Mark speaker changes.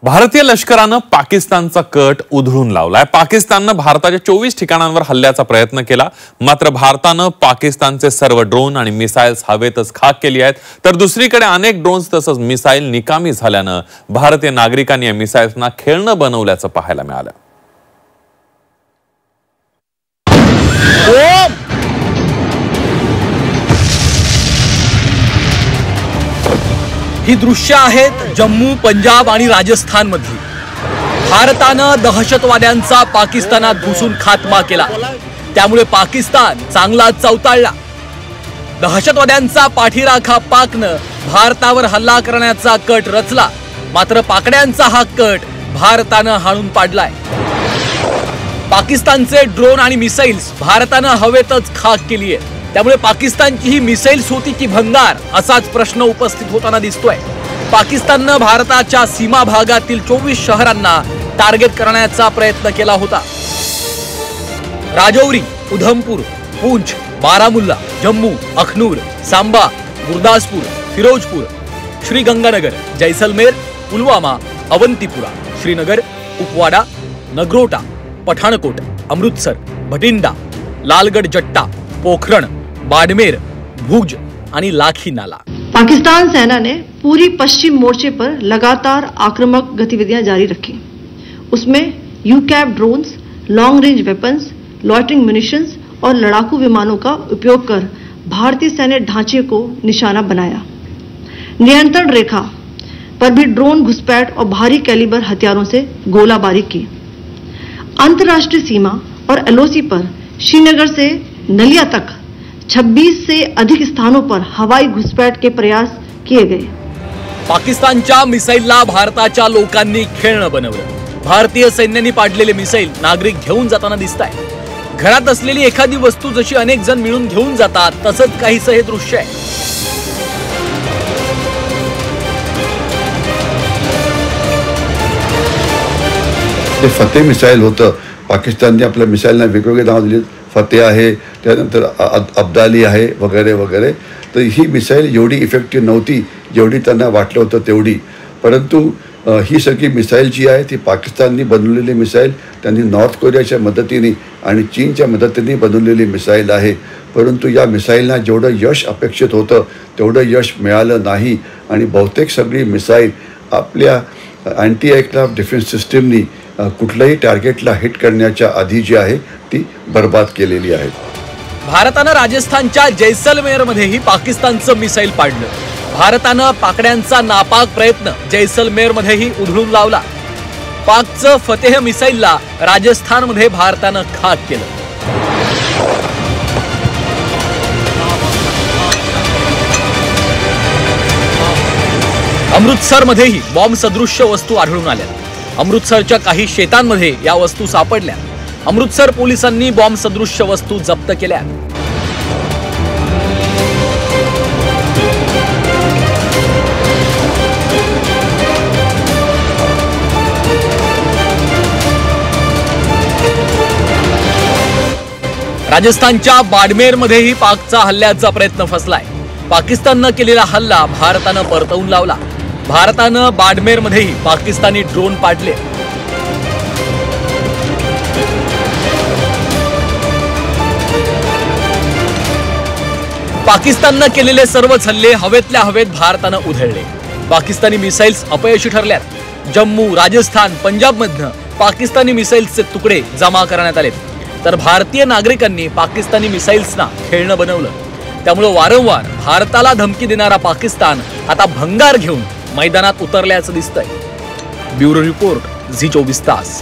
Speaker 1: भारतीय लष्करानं पाकिस्तानचा कट उधळून लावलाय। पाकिस्ताननं भारताच्या 24 ठिकाणांवर हल्ल्याचा प्रयत्न केला, मात्र भारतानं पाकिस्तानचे सर्व ड्रोन आणि मिसाइल्स हवेतच खाक केली आहेत। तर दुसरीकडे अनेक ड्रोन्स तसंच मिसाइल निकामी झाल्यानं भारतीय नागरिकांनी या मिसाइल्सना खेळणं बनवल्याचं पाहायला मिळालं।
Speaker 2: ही दृश्य आहेत जम्मू, पंजाब आणि राजस्थान मधली। भारतानं दहशतवाद्यांचा पाकिस्तानात घुसून खात्मा केला, त्यामुळे पाकिस्तान चांगला चौताळला। दहशतवाद्यांचा पाठीराखा पाकनं भारतावर हल्ला करण्याचा कट रचला, मात्र पाकड्यांचा हा कट भारतानं हाणून पाडलाय। पाकिस्तानचे ड्रोन आणि मिसाइल्स भारतानं हवेतच खाक केली आहे, त्यामुळे पाकिस्तानची ही मिसाइल्स होती की भंगार असाच प्रश्न उपस्थित होताना दिसतोय। पाकिस्ताननं भारताच्या सीमा भागातील 24 शहरांना टार्गेट करण्याचा प्रयत्न केला होता। राजौरी, उधमपूर, पूंछ, बारामुल्ला, जम्मू, अखनूर, सांबा, गुरदासपूर, फिरोजपूर, श्रीगंगानगर, जैसलमेर, पुलवामा, अवंतीपुरा, श्रीनगर, कुपवाडा, नगरोटा, पठानकोट, अमृतसर, भटिंडा, लालगढ़ जट्टा, पोखरण, बाड़मेर, भुज आणि लाखी नाला।
Speaker 3: पाकिस्तान सेना ने पूरी पश्चिम मोर्चे पर लगातार आक्रामक गतिविधियां जारी रखी। उसमें UCAV drones, long range weapons, loitering munitions और लड़ाकू विमानों का उपयोग कर भारतीय सैन्य ढांचे को निशाना बनाया। नियंत्रण रेखा पर भी ड्रोन घुसपैठ और भारी कैलिबर हथियारों से गोलाबारी की। अंतर्राष्ट्रीय सीमा और एलओसी पर श्रीनगर से नलिया तक 26 से अधिक स्थानों पर हवाई घुसपैठ के प्रयास किए गए।
Speaker 2: पाकिस्तानच्या मिसाइलला भारताच्या लोकांनी खेळणं बनवलं। भारतीय सैन्याने पाडलेले मिसाइल नागरिक घेऊन जाताना दिसतायत। घरात असलेली एखादी वस्तू जशी अनेक जण मिळून घेऊन जातात, तसंच काहीसं हे दृश्य आहे।
Speaker 4: ते फतेह मिसाइल होतं। पाकिस्तानने आपल्या मिसाइलना वेगवेगळे नाव दिले, फतेह आहे, त्यानंतर अब्दाली आहे, वगैरे वगैरे। तर ही मिसाइल एवढी इफेक्टिव्ह नव्हती जेवढी त्यांना वाटलं होतं तेवढी। परंतु ही सगळी मिसाइल जी आहे ती पाकिस्तानने बनवलेली मिसाइल, त्यांनी नॉर्थ कोरियाच्या मदतीने आणि चीनच्या मदतीने बनवलेली मिसाइल आहे। परंतु या मिसाइलना जेवढं यश अपेक्षित होतं तेवढं यश मिळालं नाही आणि बहुतेक सगळी मिसाइल आपल्या अँटी एअरक्राफ्ट डिफेन्स सिस्टीमनी कुठल्याही टार्गेटला हिट करण्याच्या आधी जी आहे ती बर्बाद केलेली आहे।
Speaker 2: भारतानं राजस्थानच्या जैसलमेर मध्येही पाकिस्तानचं मिसाइल पाडलं। भारतानं पाकड्यांचा नापाक प्रयत्न जैसलमेर मध्येही उधळून लावला। पाकचं फतेह मिसाइलला राजस्थानमध्ये भारतानं खाक केलं। अमृतसर मध्येही बॉम्ब सदृश्य वस्तू आढळून आल्या। अमृतसरच्या काही शेतांमध्ये या वस्तू सापडल्या। अमृतसर पोलिसांनी बॉम्ब सदृश्य वस्तू जप्त केल्या। राजस्थानच्या बाड़मेर मध्येही पाकचा हल्ल्याचा प्रयत्न फसलाय। पाकिस्ताननं केलेला हल्ला भारतानं परतवून लावला। भारतानं बाड़मेर मध्येही पाकिस्तानी ड्रोन पाडले। पाकिस्ताननं केलेले सर्वच हल्ले हवेतल्या हवेत भारतानं उधळले। पाकिस्तानी मिसाइल्स अपयशी ठरल्यात। जम्मू, राजस्थान, पंजाबमधनं पाकिस्तानी मिसाइल्सचे तुकडे जमा करण्यात आले, तर भारतीय नागरिकांनी पाकिस्तानी मिसाइल्सना खेळणं बनवलं। त्यामुळे वारंवार भारताला धमकी देणारा पाकिस्तान आता भंगार घेऊन मैदानात उतरल्याचं दिसतंय। ब्युरो रिपोर्ट, झी 24 तास।